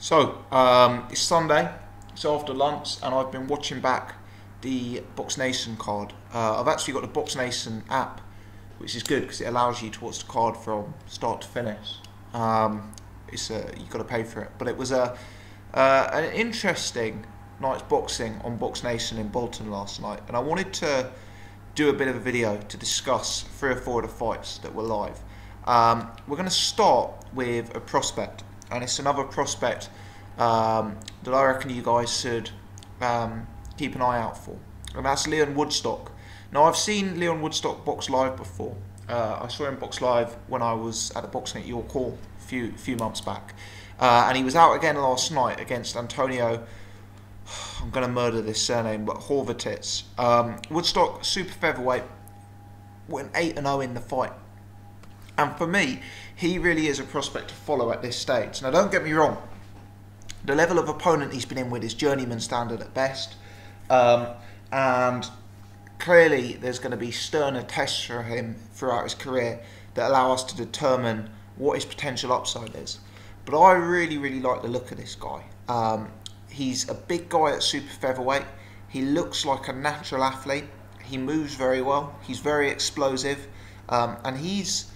It's Sunday, it's after lunch, and I've been watching back the Boxnation card. I've actually got the Boxnation app, which is good because it allows you to watch the card from start to finish. You've got to pay for it, but it was an interesting night's boxing on Boxnation in Bolton last night, and I wanted to do a bit of a video to discuss 3 or 4 of the fights that were live. We're going to start with a prospect, and it's another prospect that I reckon you guys should keep an eye out for, and that's Leon Woodstock. Now, I've seen Leon Woodstock box live before. I saw him box live when I was at the boxing at York Hall a few months back, and he was out again last night against Antonio. I'm going to murder this surname, but Horvatits. Woodstock, super featherweight, went 8-0 in the fight. And for me, he really is a prospect to follow at this stage. Now, don't get me wrong, the level of opponent he's been in with is journeyman standard at best. And clearly, there's going to be sterner tests for him throughout his career that allow us to determine what his potential upside is. But I really, really like the look of this guy. He's a big guy at super featherweight. He looks like a natural athlete. He moves very well. He's very explosive. And he's,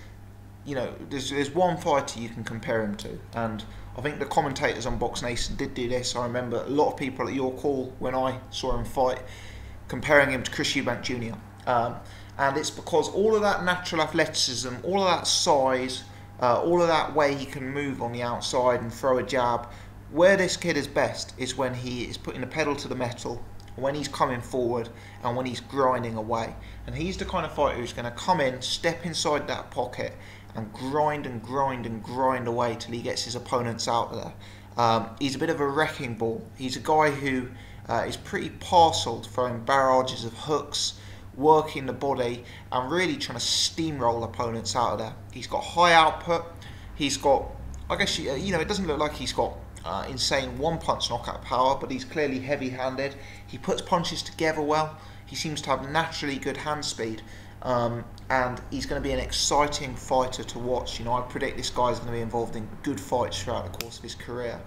you know, there's one fighter you can compare him to. And I think the commentators on Boxnation did do this. I remember a lot of people at York Hall, when I saw him fight, comparing him to Chris Eubank Jr. And it's because all of that natural athleticism, all of that size, all of that way he can move on the outside and throw a jab. Where this kid is best is when he is putting the pedal to the metal, when he's coming forward, and when he's grinding away. And he's the kind of fighter who's going to come in, step inside that pocket, and grind and grind and grind away till he gets his opponents out there. He's a bit of a wrecking ball. He's a guy who is pretty parcelled, throwing barrages of hooks, working the body, and really trying to steamroll opponents out of there. He's got high output. He's got, I guess, you know, it doesn't look like he's got insane one-punch knockout power, but he's clearly heavy-handed. He puts punches together well. He seems to have naturally good hand speed, and he's going to be an exciting fighter to watch. You know, I predict this guy is going to be involved in good fights throughout the course of his career.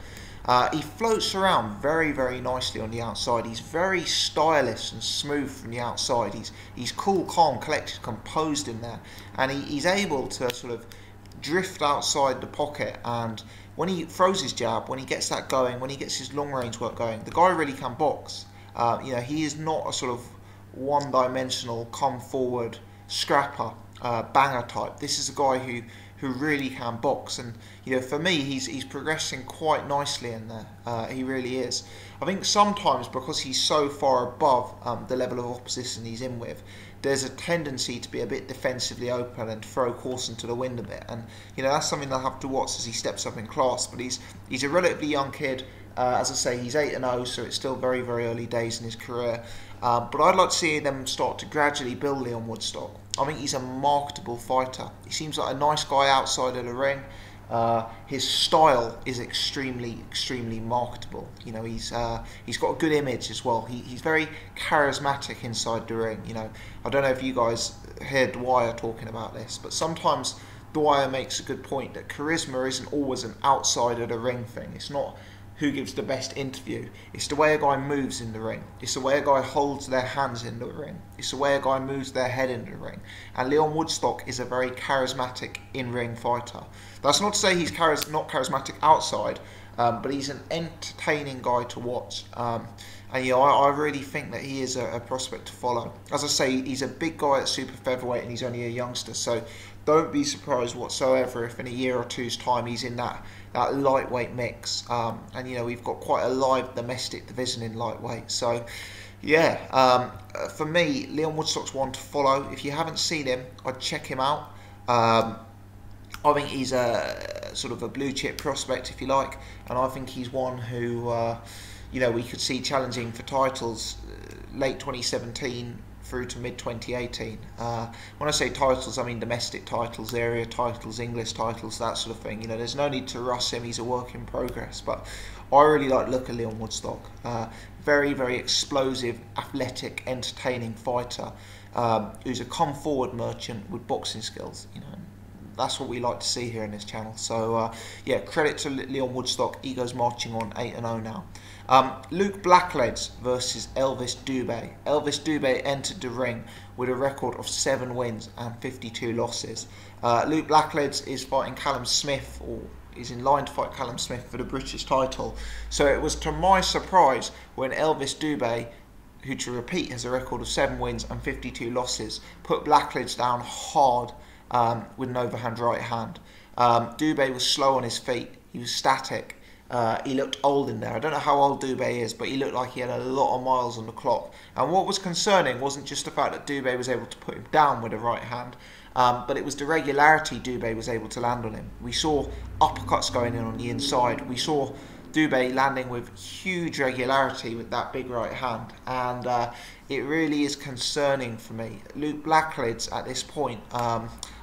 He floats around very, very nicely on the outside. He's very stylish and smooth from the outside. He's cool, calm, collected, composed in there, and he's able to sort of drift outside the pocket, and when he throws his jab, when he gets that going, when he gets his long range work going, the guy really can box. You know, he is not a sort of one-dimensional, come forward, scrapper, banger type. This is a guy who really can box, and you know, for me, he's progressing quite nicely in there. He really is. I think sometimes because he's so far above the level of opposition he's in with, there's a tendency to be a bit defensively open and throw caution to the wind a bit, and you know, that's something they'll have to watch as he steps up in class. But he's a relatively young kid. As I say, he's 8-0, so it's still very, very early days in his career. But I'd like to see them start to gradually build Leon Woodstock. I think he's a marketable fighter. He seems like a nice guy outside of the ring. His style is extremely, extremely marketable. You know, he's got a good image as well. He's very charismatic inside the ring. You know, I don't know if you guys heard Dwyer talking about this, but sometimes Dwyer makes a good point that charisma isn't always an outside of the ring thing. It's not who gives the best interview. It's the way a guy moves in the ring. It's the way a guy holds their hands in the ring. It's the way a guy moves their head in the ring. And Leon Woodstock is a very charismatic in-ring fighter. That's not to say he's not charismatic outside, but he's an entertaining guy to watch. And you know, I really think that he is a prospect to follow. As I say, he's a big guy at super featherweight, and he's only a youngster, so don't be surprised whatsoever if in a year or two's time he's in that lightweight mix. And you know, we've got quite a live domestic division in lightweight. So yeah, for me, Leon Woodstock's one to follow. If you haven't seen him, I'd check him out. I think he's a sort of a blue chip prospect, if you like, and I think he's one who you know, we could see challenging for titles late 2017 through to mid 2018. When I say titles, I mean domestic titles, area titles, English titles, that sort of thing. You know, there's no need to rush him. He's a work in progress. But I really like the look of Leon Woodstock. Very, very explosive, athletic, entertaining fighter who's a come forward merchant with boxing skills. You know, that's what we like to see here in this channel. So yeah, credit to Leon Woodstock. He goes marching on 8-0 now. Luke Blackledge versus Elvis Dubet. Elvis Dubet entered the ring with a record of 7 wins and 52 losses. Luke Blackledge is fighting Callum Smith, or is in line to fight Callum Smith for the British title. So it was to my surprise when Elvis Dubet, who to repeat has a record of 7 wins and 52 losses, put Blackledge down hard with an overhand right hand. Dubet was slow on his feet, he was static. He looked old in there. I don't know how old Dubet is, but he looked like he had a lot of miles on the clock. And what was concerning wasn't just the fact that Dubet was able to put him down with a right hand, but it was the regularity Dubet was able to land on him. We saw uppercuts going in on the inside. We saw Dubet landing with huge regularity with that big right hand, and it really is concerning for me. Luke Blackledge at this point,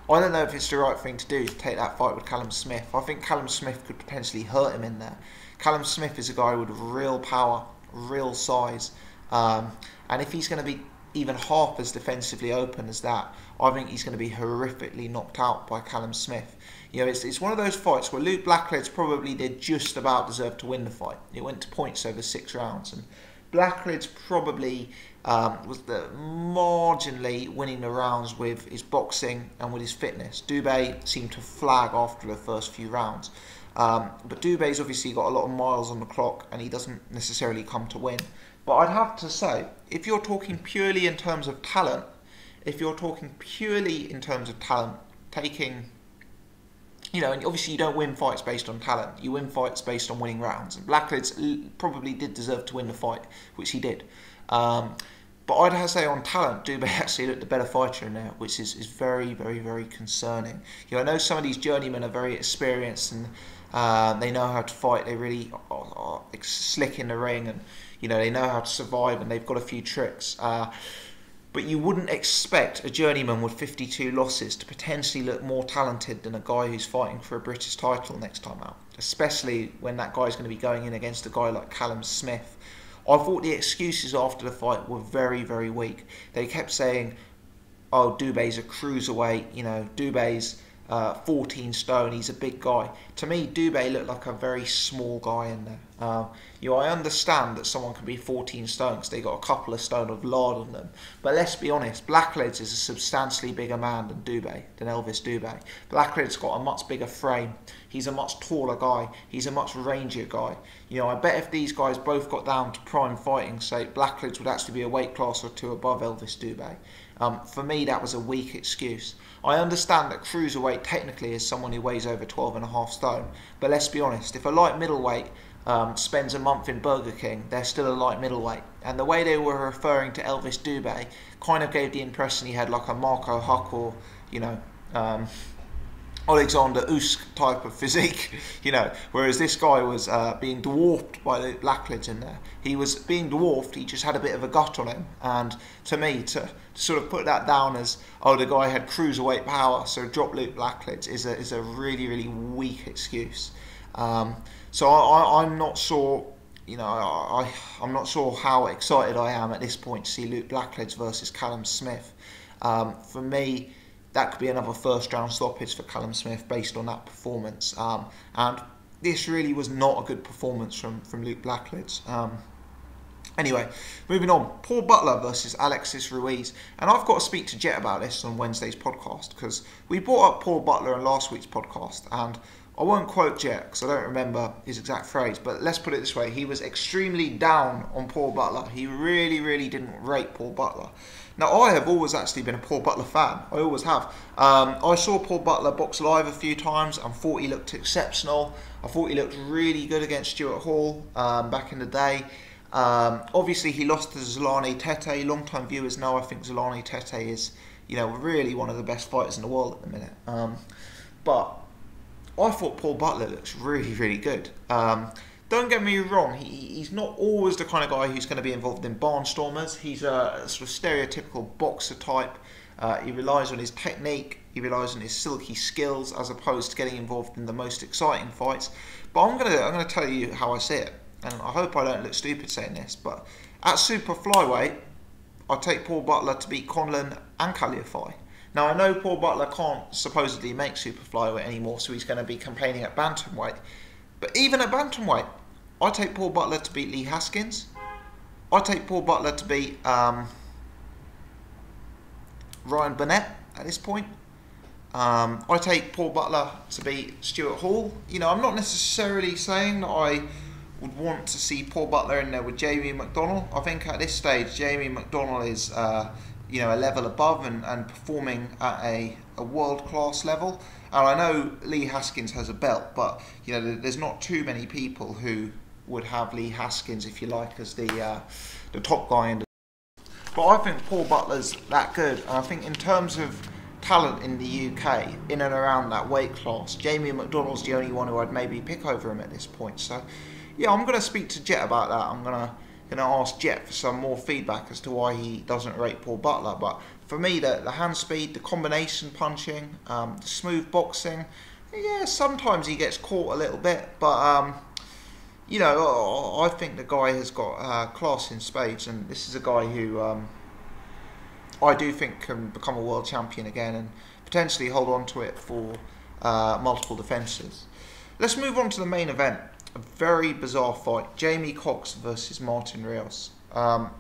I don't know if it's the right thing to do to take that fight with Callum Smith. I think Callum Smith could potentially hurt him in there. Callum Smith is a guy with real power, real size, and if he's going to be even half as defensively open as that, I think he's going to be horrifically knocked out by Callum Smith. You know, it's one of those fights where Luke Blackledge probably did just about deserve to win the fight. It went to points over 6 rounds, and Blackledge probably was marginally winning the rounds with his boxing and with his fitness. Dubet seemed to flag after the first few rounds. But Dubet's obviously got a lot of miles on the clock, and he doesn't necessarily come to win. But I'd have to say, if you're talking purely in terms of talent, taking, you know, and obviously you don't win fights based on talent, you win fights based on winning rounds. And Blackledge probably did deserve to win the fight, which he did. But I'd have to say on talent, Dubet actually looked the better fighter in there, which is very, very, very concerning. You know, I know some of these journeymen are very experienced and they know how to fight. They really are slick in the ring, and you know, they know how to survive, and they've got a few tricks. But you wouldn't expect a journeyman with 52 losses to potentially look more talented than a guy who's fighting for a British title next time out, especially when that guy's going to be going in against a guy like Callum Smith. I thought the excuses after the fight were very, very weak. They kept saying, oh, Dubet's a cruiserweight, you know, Dubet's 14 stone, he's a big guy. To me, Dubet looked like a very small guy in there. You know, I understand that someone can be 14 stone because they got a couple of stone of lard on them, but let's be honest, Blackledge is a substantially bigger man than Elvis Dubet. Blackledge's got a much bigger frame, he's a much taller guy, he's a much rangier guy. You know, I bet if these guys both got down to prime fighting, say, Blackledge would actually be a weight class or 2 above Elvis Dubet. For me, that was a weak excuse. I understand that cruiserweight technically is someone who weighs over 12.5 stone, but let's be honest, if a light middleweight spends a month in Burger King, they're still a light middleweight. And the way they were referring to Elvis Dubet kind of gave the impression he had like a Marco Huck or, you know, Alexander Usyk type of physique, you know, whereas this guy was being dwarfed by Luke Blackledge in there. He was being dwarfed, he just had a bit of a gut on him, and to me, to sort of put that down as, oh, the guy had cruiserweight power, so drop Luke Blackledge is a really, really weak excuse. So I'm not sure, you know, I'm not sure how excited I am at this point to see Luke Blackledge versus Callum Smith. For me, that could be another first round stoppage for Callum Smith based on that performance. And this really was not a good performance from Luke Blackledge. Anyway, moving on. Paul Butler versus Alexis Ruiz. And I've got to speak to Jet about this on Wednesday's podcast, because we brought up Paul Butler in last week's podcast, and I won't quote Jet because I don't remember his exact phrase, but let's put it this way. He was extremely down on Paul Butler. He really, really didn't rate Paul Butler. Now, I have always actually been a Paul Butler fan. I always have. I saw Paul Butler box live a few times and thought he looked exceptional. I thought he looked really good against Stuart Hall back in the day. Obviously, he lost to Zolani Tete. Long-time viewers know I think Zolani Tete is, you know, really one of the best fighters in the world at the minute. But I thought Paul Butler looks really, really good. Don't get me wrong, he's not always the kind of guy who's going to be involved in barnstormers. He's a sort of stereotypical boxer type. He relies on his technique, he relies on his silky skills as opposed to getting involved in the most exciting fights. But I'm gonna tell you how I see it, and I hope I don't look stupid saying this, but at super flyweight, I take Paul Butler to beat Conlan and Kaliafai. Now, I know Paul Butler can't supposedly make super flyweight anymore, so he's going to be campaigning at bantamweight. But even at bantamweight, I take Paul Butler to beat Lee Haskins. I take Paul Butler to beat Ryan Burnett at this point. I take Paul Butler to beat Stuart Hall. You know, I'm not necessarily saying that I would want to see Paul Butler in there with Jamie McDonnell. I think at this stage, Jamie McDonnell is, you know, a level above and performing at a world-class level. And I know Lee Haskins has a belt, but, you know, there's not too many people who would have Lee Haskins, if you like, as the top guy in the... But I think Paul Butler's that good, and I think in terms of talent in the UK, in and around that weight class, Jamie McDonnell's the only one who I'd maybe pick over him at this point. So, yeah, I'm going to speak to Jet about that. I'm going to ask Jet for some more feedback as to why he doesn't rate Paul Butler. But for me, the hand speed, the combination punching, the smooth boxing, yeah, sometimes he gets caught a little bit, but you know, I think the guy has got class in spades, and this is a guy who I do think can become a world champion again and potentially hold on to it for multiple defences. Let's move on to the main event. A very bizarre fight. Jamie Cox versus Martin Rios. I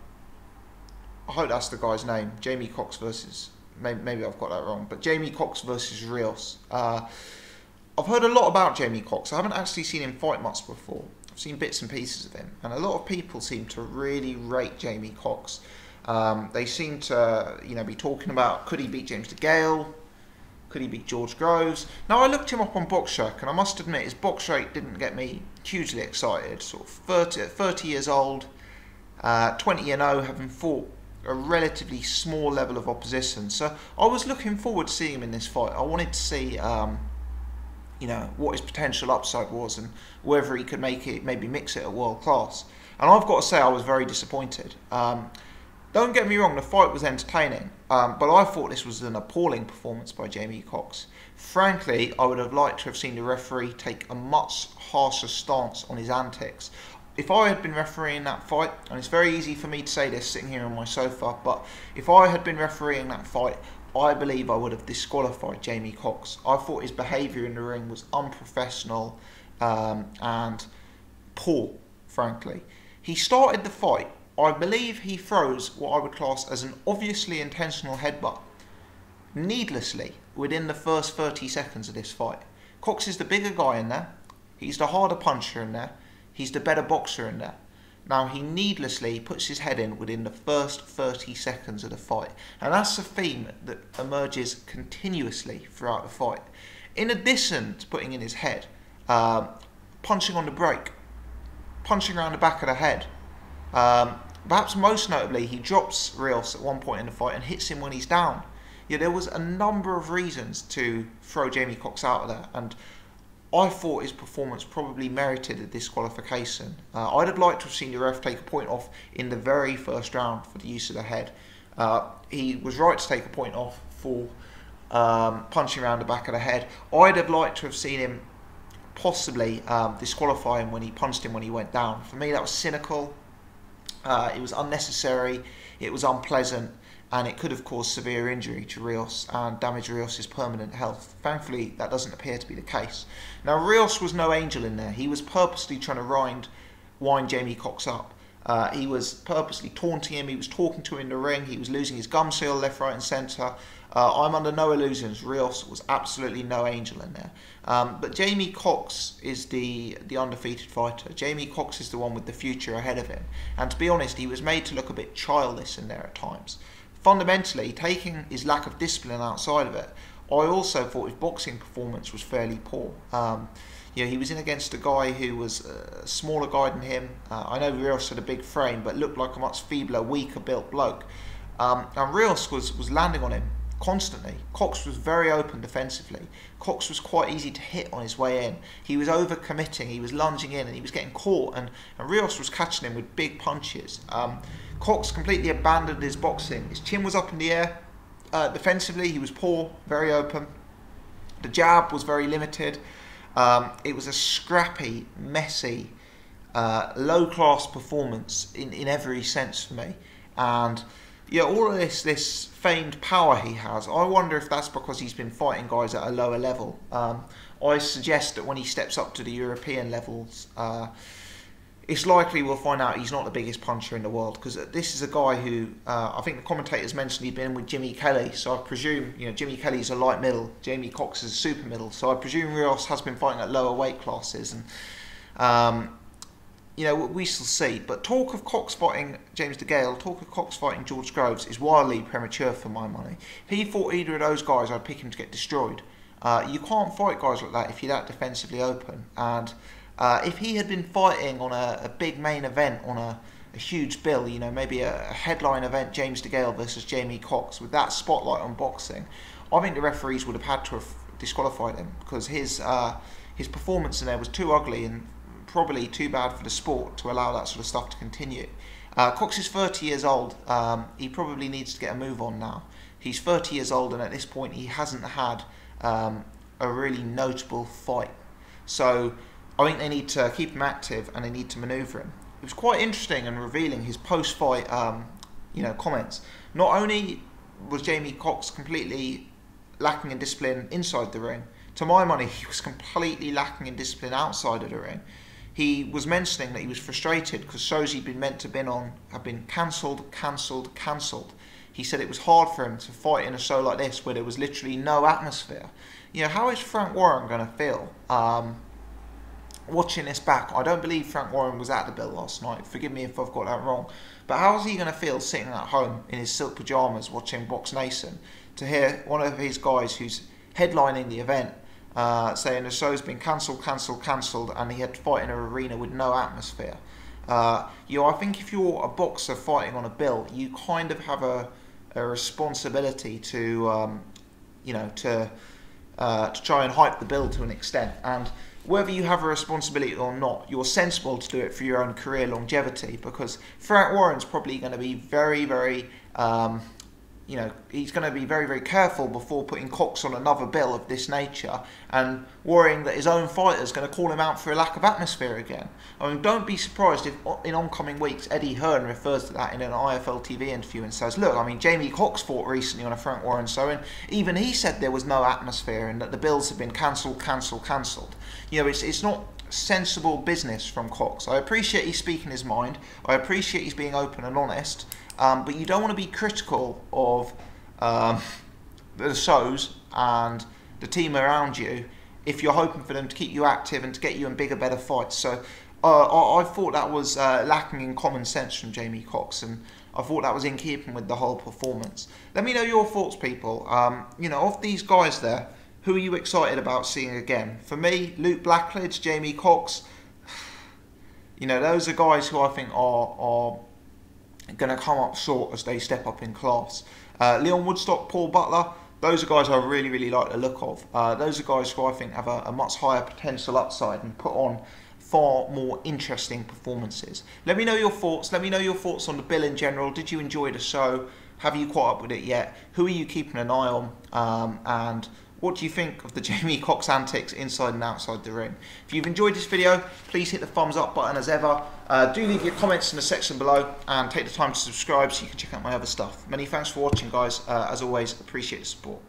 hope that's the guy's name. Jamie Cox versus... Maybe I've got that wrong. But Jamie Cox versus Rios. I've heard a lot about Jamie Cox. I haven't actually seen him fight much before. I've seen bits and pieces of him. And a lot of people seem to really rate Jamie Cox. They seem to, you know, be talking about, could he beat James DeGale? Could he beat George Groves? Now, I looked him up on BoxShock, and I must admit, his box rate didn't get me hugely excited. Sort of 30 years old, 20-0, having fought a relatively small level of opposition. So I was looking forward to seeing him in this fight. I wanted to see, you know, what his potential upside was and whether he could make it, maybe mix it at world class. And I've got to say, I was very disappointed. Don't get me wrong, the fight was entertaining, but I thought this was an appalling performance by Jamie Cox. Frankly, I would have liked to have seen the referee take a much harsher stance on his antics. If I had been refereeing that fight, and it's very easy for me to say this sitting here on my sofa, but if I had been refereeing that fight, I believe I would have disqualified Jamie Cox. I thought his behaviour in the ring was unprofessional and poor, frankly. He started the fight. I believe he throws what I would class as an obviously intentional headbutt, needlessly, within the first 30 seconds of this fight. Cox is the bigger guy in there, he's the harder puncher in there, he's the better boxer in there. Now, he needlessly puts his head in within the first 30 seconds of the fight, and that's a theme that emerges continuously throughout the fight. In addition to putting in his head, punching on the break, punching around the back of the head. Perhaps most notably, he drops Rios at one point in the fight and hits him when he's down. Yeah, there was a number of reasons to throw Jamie Cox out of there, and I thought his performance probably merited a disqualification. I'd have liked to have seen the ref take a point off in the very first round for the use of the head. He was right to take a point off for punching around the back of the head. I'd have liked to have seen him possibly disqualify him when he punched him when he went down. For me, that was cynical. It was unnecessary, it was unpleasant, and it could have caused severe injury to Rios and damaged Rios' permanent health. Thankfully, that doesn't appear to be the case. Now, Rios was no angel in there. He was purposely trying to wind Jamie Cox up. He was purposely taunting him, he was talking to him in the ring, he was losing his gum seal left, right and centre. I'm under no illusions, Rios was absolutely no angel in there. But Jamie Cox is the undefeated fighter. Jamie Cox is the one with the future ahead of him. And to be honest, he was made to look a bit childish in there at times. Fundamentally, taking his lack of discipline outside of it, I also thought his boxing performance was fairly poor. You know, he was in against a guy who was a smaller guy than him. I know Rios had a big frame, but looked like a much feebler, weaker built bloke. And Rios was landing on him constantly. Cox was very open defensively. Cox was quite easy to hit on his way in. He was over-committing, he was lunging in, and he was getting caught, and Rios was catching him with big punches. Cox completely abandoned his boxing. His chin was up in the air. Defensively, he was poor, very open. The jab was very limited. It was a scrappy, messy, low-class performance in every sense for me. And yeah, all of this famed power he has, I wonder if that's because he's been fighting guys at a lower level. I suggest that when he steps up to the European levels, it's likely we'll find out he's not the biggest puncher in the world, because this is a guy who, I think the commentators mentioned he'd been with Jimmy Kelly, so I presume, you know, Jimmy Kelly's a light middle, Jamie Cox is a super middle, so I presume Rios has been fighting at lower weight classes, and you know, we shall see. But talk of Cox fighting James DeGale, talk of Cox fighting George Groves is wildly premature for my money. If he fought either of those guys, I'd pick him to get destroyed. You can't fight guys like that if you're that defensively open, and if he had been fighting on a big main event on a huge bill, you know, maybe a headline event, James DeGale versus Jamie Cox, with that spotlight on boxing, I think the referees would have had to have disqualified him, because his performance in there was too ugly and probably too bad for the sport to allow that sort of stuff to continue. Cox is 30 years old. He probably needs to get a move on now. He's 30 years old, and at this point he hasn't had a really notable fight. So I think they need to keep him active and they need to manoeuvre him. It was quite interesting and revealing, his post-fight you know, comments. Not only was Jamie Cox completely lacking in discipline inside the ring, to my money he was completely lacking in discipline outside of the ring. He was mentioning that he was frustrated because shows he'd been meant to be on have been cancelled. He said it was hard for him to fight in a show like this where there was literally no atmosphere. You know, how is Frank Warren going to feel watching this back? I don't believe Frank Warren was at the bill last night. Forgive me if I've got that wrong. But how is he going to feel sitting at home in his silk pyjamas watching Boxnation to hear one of his guys who's headlining the event saying the show's been cancelled, and he had to fight in an arena with no atmosphere? You know, I think if you're a boxer fighting on a bill, you kind of have a responsibility to, you know, to try and hype the bill to an extent. And whether you have a responsibility or not, you're sensible to do it for your own career longevity, because Frank Warren's probably going to be very, very you know, he's going to be very, very careful before putting Cox on another bill of this nature, and worrying that his own fighter's going to call him out for a lack of atmosphere again. I mean, don't be surprised if in oncoming weeks Eddie Hearn refers to that in an IFL TV interview and says, look, I mean, Jamie Cox fought recently on a Frank Warren show, and even he said there was no atmosphere and that the bills have been cancelled. You know, it's not sensible business from Cox. I appreciate he's speaking his mind. I appreciate he's being open and honest. But you don't want to be critical of the shows and the team around you if you're hoping for them to keep you active and to get you in bigger, better fights. So I thought that was lacking in common sense from Jamie Cox, and I thought that was in keeping with the whole performance. Let me know your thoughts, people. You know, of these guys there, who are you excited about seeing again? For me, Luke Blackledge, Jamie Cox, you know, those are guys who I think are going to come up short as they step up in class. Leon Woodstock, Paul Butler, those are guys I really, really like the look of. Those are guys who I think have a much higher potential upside and put on far more interesting performances. Let me know your thoughts. Let me know your thoughts on the bill in general. Did you enjoy the show? Have you caught up with it yet? Who are you keeping an eye on? And what do you think of the Jamie Cox antics inside and outside the ring? If you've enjoyed this video, please hit the thumbs up button as ever. Do leave your comments in the section below and take the time to subscribe so you can check out my other stuff. Many thanks for watching, guys. As always, appreciate the support.